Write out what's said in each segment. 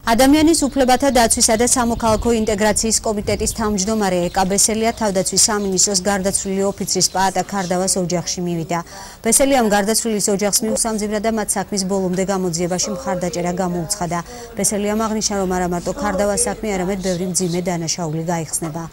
ადამიანის უფლებათა დაცვისა და სამოქალაქო ინტეგრაციის კომიტეტის თავმჯდომარე ეკა ბესელია თავდაცვის სამინისტროს გარდაცვლილი ოფიცრის პაატა ქარდავას ოჯახში მივიდა. ბესელიამ გარდაცვლილის ოჯახს მიუსამძიმრა და მათ საქმის ბოლომდე გამოძიებაში მხარდაჭერა გამოუცხადა. ბესელიამ აღნიშნა, რომ არა მარტო ქარდავას საქმე, არამედ ბევრი მძიმე დანაშაული გაიხსნება.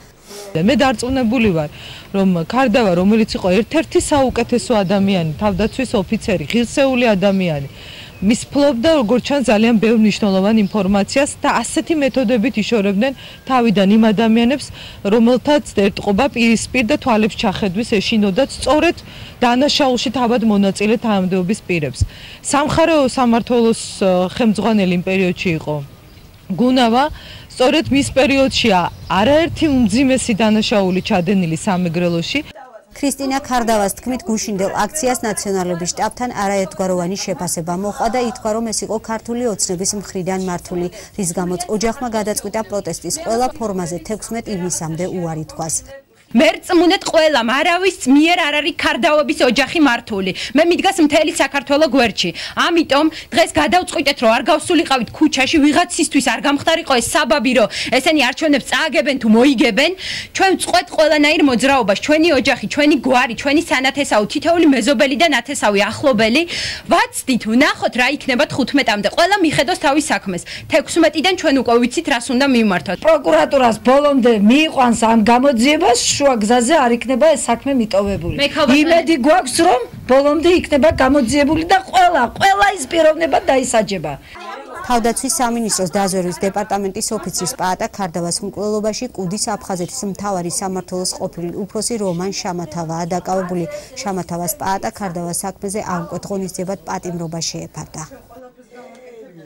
მე დარწმუნებული ვარ, რომ ქარდავა, რომელიც იყო ერთ-ერთი საუკეთესო ადამიანი, თავდაცვის ოფიცერი, ღირსეული ადამიანი, მის ფლობდა როგორც ჩანს ძალიან ბევრ მნიშვნელოვან ინფორმაციას და ასეთი მეთოდებით იშორებდნენ თავიდან იმ ადამიანებს, რომელთაც ერთყობა პირისპირ და თვალებს ჩახედვის ეშინოდათ სწორედ დანაშაულში თავად მონაწილე თანამდებობის პირებს. სამხარეო სამმართველოს ხელმძღვანელი იმ პერიოდში იყო გუნავა, სწორედ მის პერიოდშია არაერთი უმძიმესი დანაშაული ჩადენილი სამეგრელოში. ქრისტინა ქარდავას თქმით, გუშინდელ აქციას ნაციონალების შტაბთან არაერთგვაროვანი შეფასება მოყვა და ითქვა, რომ ეს იყო ქართული ოცნების მხრიდან მართული, რის გამოც ოჯახმა გადაწყვიტა პროტესტის ყველა ფორმაზე 16 ივნისამდე უარი თქვას. მერწმუნეთ ყველამ, არავის მიერ არ არის ქარდავების ოჯახი მართული. მე მიდგას მთელი საქართველო გვერდში. ამიტომ დღეს გადავწყვიტეთ, რომ არ გავსულიყავით ქუჩაში, ვიღაცისთვის არ გამხდარიყო ეს საბაბი, რომ ესენი არჩევნებს წააგებენ თუ მოიგებენ. ჩვენ ვწყვეთ ყველანაირ მოძრაობას, ჩვენი ოჯახი, ჩვენი გვარი, ჩვენი სანათესავი, თითოეული მეზობელი და ნათესავი ახლობელი. ვაცდით, ვნახოთ რა იქნება 15-მდე. ყველა მიხედოს თავის საქმეს. 16-დან ჩვენ უკვე ვიცით, რას უნდა მივმართოთ. პროკურატურას ბოლომდე მიიყვანს ამ გამოძიებას. შუა გზაზე არ იქნება ეს საქმე მიტოვებული. იმედი გვაქვს, რომ ბოლომდე იქნება გამოძიებული და ყველა ის პიროვნება დაისაჯება. თავდაცვის სამინისტროს დაზვერვის დეპარტამენტის ოფიცრის პაატა ქარდავას მკვლელობაში კუდის აფხაზეთის მთავარი სამმართველოს ყოფილი უფროსი რომან შამათავაა დაკავებული. შამათავას პაატა ქარდავას საქმეზე არ მკვეთ ღონისძიებად პატიმრობა შეეფარდა.